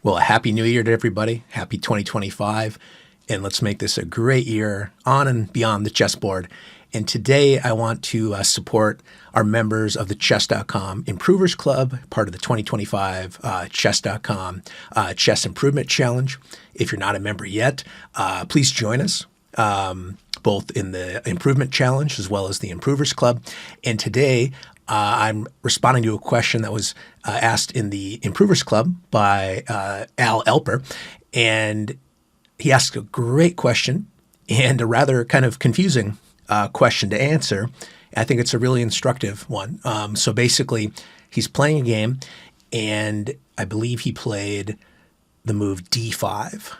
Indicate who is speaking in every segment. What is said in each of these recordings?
Speaker 1: Well, a happy new year to everybody. Happy 2025. And let's make this a great year on and beyond the chessboard. And today I want to support our members of the Chess.com Improvers Club, part of the 2025 Chess.com Chess Improvement Challenge. If you're not a member yet, please join us. Both in the Improvement Challenge as well as the Improvers Club. And today I'm responding to a question that was asked in the Improvers Club by Al Elper. And he asked a great question and a rather kind of confusing question to answer. I think it's a really instructive one. So basically, he's playing a game, and I believe he played the move d5.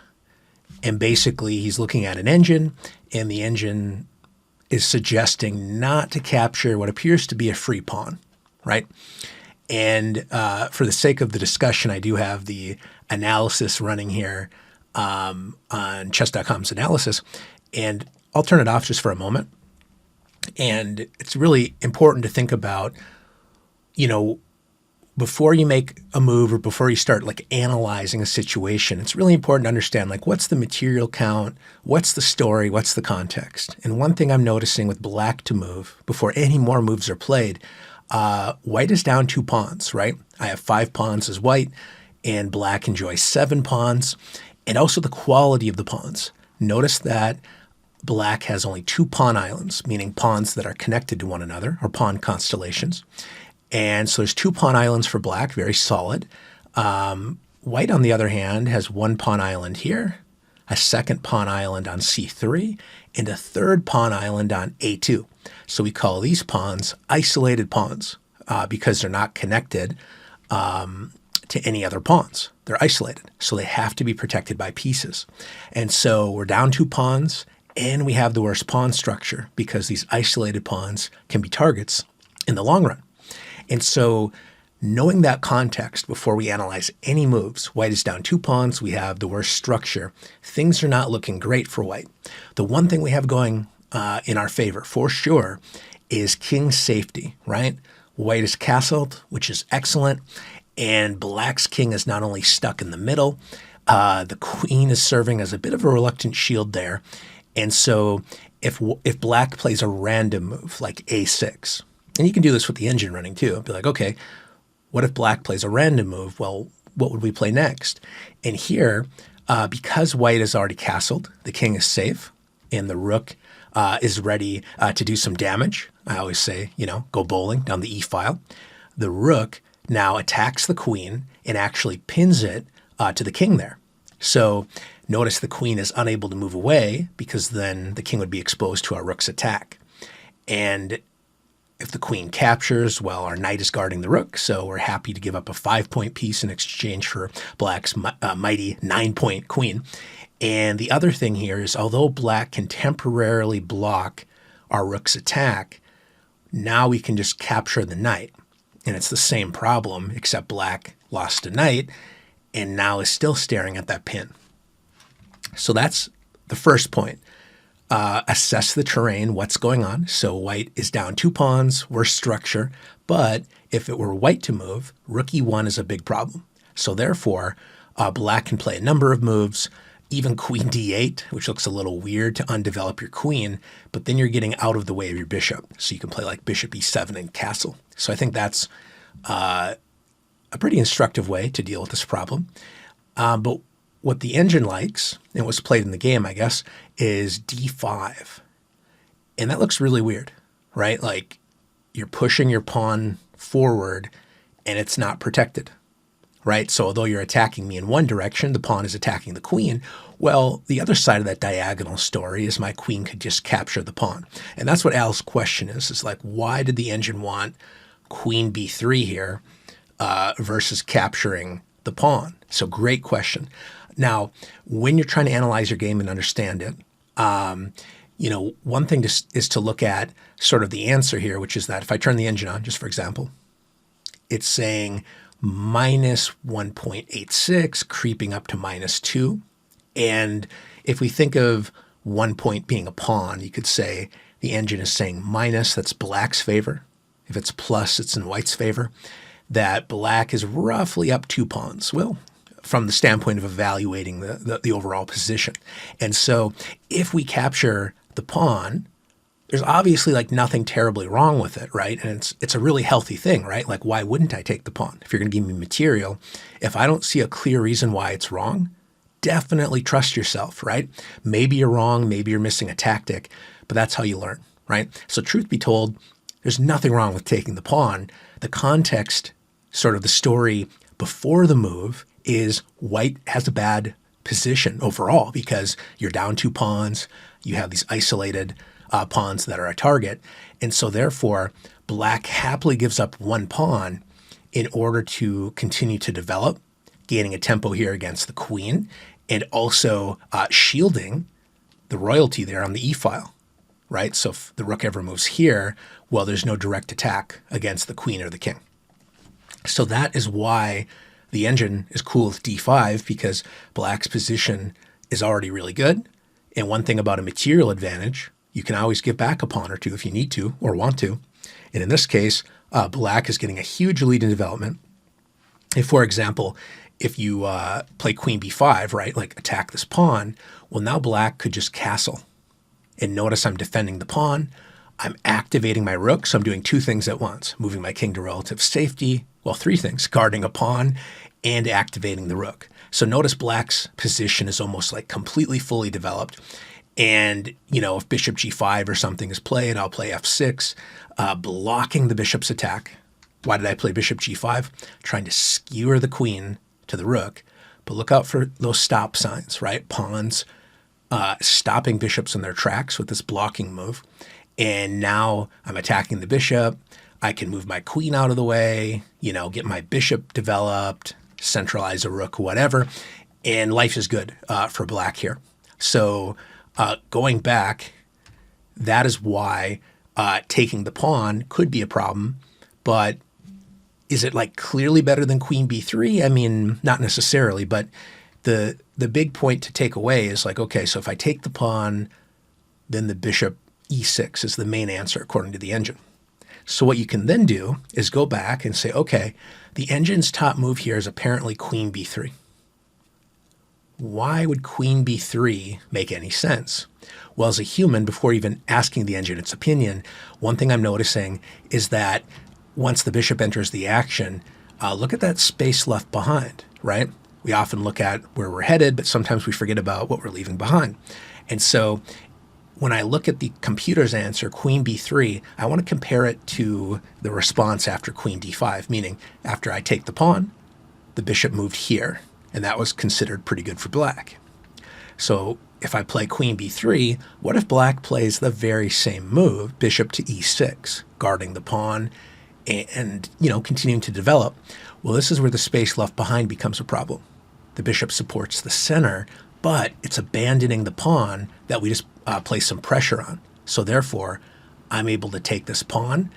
Speaker 1: And basically, he's looking at an engine, and the engine is suggesting not to capture what appears to be a free pawn, right? And for the sake of the discussion, I do have the analysis running here on Chess.com's analysis, and I'll turn it off just for a moment. And it's really important to think about, before you make a move or before you start analyzing a situation, it's really important to understand what's the material count, what's the story, what's the context. And one thing I'm noticing with black to move before any more moves are played, white is down 2 pawns, right? I have 5 pawns as white, and black enjoys 7 pawns, and also the quality of the pawns. Notice that black has only 2 pawn islands, meaning pawns that are connected to one another, or pawn constellations. And so there's 2 pawn islands for black, very solid. White, on the other hand, has 1 pawn island here, a 2nd pawn island on c3, and a 3rd pawn island on a2. So we call these pawns isolated pawns because they're not connected to any other pawns. They're isolated, so they have to be protected by pieces. And so we're down 2 pawns, and we have the worst pawn structure because these isolated pawns can be targets in the long run. And so knowing that context before we analyze any moves, white is down 2 pawns, we have the worst structure. Things are not looking great for white. The one thing we have going in our favor, for sure, is king safety, right? White is castled, which is excellent, and black's king is not only stuck in the middle, the queen is serving as a bit of a reluctant shield there. And so if black plays a random move like a6, and you can do this with the engine running too. Be like, okay, what if black plays a random move? Well, what would we play next? And here, because white is already castled, the king is safe, and the rook is ready to do some damage. I always say, go bowling down the e-file. The rook now attacks the queen and actually pins it to the king there. So notice the queen is unable to move away because then the king would be exposed to our rook's attack. And if the queen captures, well, our knight is guarding the rook, so we're happy to give up a 5-point piece in exchange for black's mighty 9-point queen. And the other thing here is, although black can temporarily block our rook's attack, now we can just capture the knight. And it's the same problem, except black lost a knight and now is still staring at that pin. So that's the first point. Assess the terrain, what's going on. So white is down 2 pawns, worse structure. But if it were white to move, rook e1 is a big problem. So therefore, black can play a number of moves, even queen d8, which looks a little weird to undevelop your queen, but then you're getting out of the way of your bishop. So you can play like bishop e7 and castle. So I think that's a pretty instructive way to deal with this problem. But what the engine likes, and what's played in the game, I guess, is d5. And that looks really weird, right? Like you're pushing your pawn forward and it's not protected, right? So although you're attacking me in one direction, the pawn is attacking the queen. Well, the other side of that diagonal story is my queen could just capture the pawn. And that's what Al's question is like, why did the engine want queen b3 here versus capturing the pawn? So great question. Now, when you're trying to analyze your game and understand it, one thing is to look at sort of the answer here, which is that if I turn the engine on, just for example, it's saying minus 1.86, creeping up to minus 2. And if we think of 1 point being a pawn, you could say the engine is saying minus, that's black's favor. If it's plus, it's in white's favor. That black is roughly up 2 pawns. Well, from the standpoint of evaluating the overall position. And so if we capture the pawn, there's obviously like nothing terribly wrong with it, right? And it's a really healthy thing, right? Like, why wouldn't I take the pawn? If you're going to give me material, if I don't see a clear reason why it's wrong, definitely trust yourself, right? Maybe you're wrong, maybe you're missing a tactic, but that's how you learn, right? So truth be told, there's nothing wrong with taking the pawn. The context, sort of the story before the move, is white has a bad position overall because you're down 2 pawns, you have these isolated pawns that are a target, and so therefore black happily gives up 1 pawn in order to continue to develop, gaining a tempo here against the queen, and also shielding the royalty there on the e-file, right? So if the rook ever moves here, well, there's no direct attack against the queen or the king. So that is why the engine is cool with d5, because black's position is already really good. And one thing about a material advantage, you can always give back a pawn or two if you need to or want to. And in this case, black is getting a huge lead in development. If, for example, if you play queen b5, right, like attack this pawn, well, now black could just castle. And notice I'm defending the pawn. I'm activating my rook, so I'm doing 2 things at once, moving my king to relative safety. Well, 3 things, guarding a pawn and activating the rook. So notice black's position is almost like completely fully developed. And, you know, if bishop g5 or something is played, I'll play f6, blocking the bishop's attack. Why did I play bishop g5? Trying to skewer the queen to the rook. But look out for those stop signs, right? Pawns stopping bishops in their tracks with this blocking move. And now I'm attacking the bishop. I can move my queen out of the way, you know, get my bishop developed, centralize a rook, whatever. And life is good for black here. So going back, that is why taking the pawn could be a problem. But is it like clearly better than queen b3? I mean, not necessarily, but the big point to take away is like, okay, so if I take the pawn, then the bishop e6 is the main answer according to the engine. So what you can then do is go back and say, okay, the engine's top move here is apparently queen b3. Why would queen b3 make any sense? Well, as a human, before even asking the engine its opinion, one thing I'm noticing is that once the bishop enters the action, look at that space left behind, right? We often look at where we're headed, but sometimes we forget about what we're leaving behind. And so when I look at the computer's answer, queen b3, I want to compare it to the response after queen d5, meaning after I take the pawn, the bishop moved here, and that was considered pretty good for black. So if I play queen b3, what if black plays the very same move, bishop to e6, guarding the pawn and you know, continuing to develop? Well, this is where the space left behind becomes a problem. The bishop supports the center, but it's abandoning the pawn that we just place some pressure on. So therefore, I'm able to take this pawn,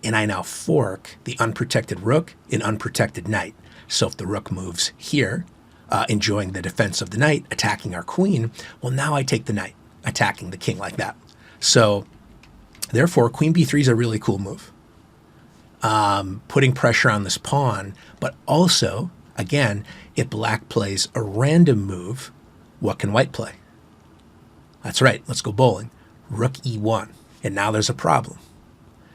Speaker 1: and I now fork the unprotected rook and unprotected knight. So if the rook moves here, enjoying the defense of the knight, attacking our queen, well, now I take the knight, attacking the king like that. So therefore, queen b3 is a really cool move. Putting pressure on this pawn, but also, again, if black plays a random move, what can white play? That's right, let's go bowling. Rook e1, and now there's a problem.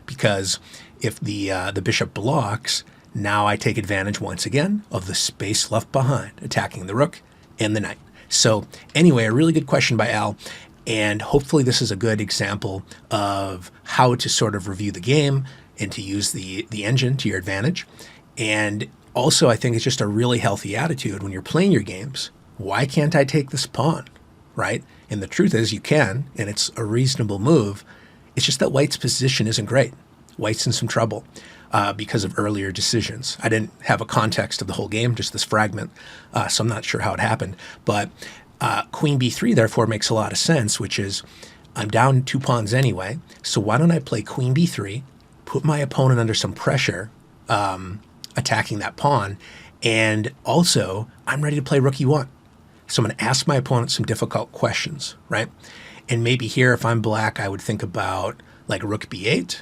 Speaker 1: Because if the bishop blocks, now I take advantage once again of the space left behind, attacking the rook and the knight. So anyway, a really good question by Al, and hopefully this is a good example of how to sort of review the game and to use the engine to your advantage. And also, I think it's just a really healthy attitude when you're playing your games. Why can't I take this pawn, right? And the truth is you can, and it's a reasonable move. It's just that white's position isn't great. White's in some trouble because of earlier decisions. I didn't have a context of the whole game, just this fragment, so I'm not sure how it happened. But queen b3, therefore, makes a lot of sense, which is I'm down 2 pawns anyway, so why don't I play queen b3, put my opponent under some pressure, attacking that pawn, and also I'm ready to play rook e1. So I'm going to ask my opponent some difficult questions, right? And maybe here, if I'm black, I would think about like rook b8,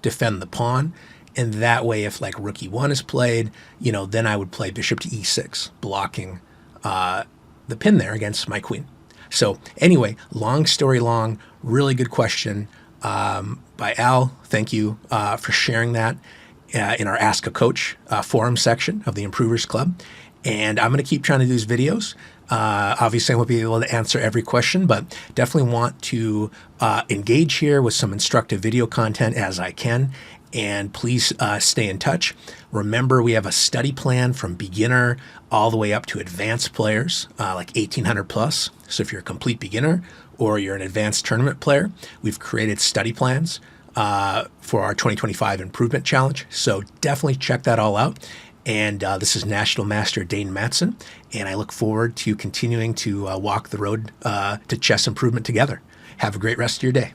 Speaker 1: defend the pawn, And that way, if like rook e1 is played, then I would play bishop to e6, blocking the pin there against my queen. So anyway, long story long, really good question by Al. Thank you for sharing that in our Ask a Coach forum section of the Improvers Club. And I'm going to keep trying to do these videos. Obviously, I won't be able to answer every question, but definitely want to engage here with some instructive video content as I can. And please stay in touch. Remember, we have a study plan from beginner all the way up to advanced players, like 1800 plus. So if you're a complete beginner or you're an advanced tournament player, we've created study plans for our 2025 Improvement Challenge. So definitely check that all out. And this is National Master Dane Matson, and I look forward to continuing to walk the road to chess improvement together. Have a great rest of your day.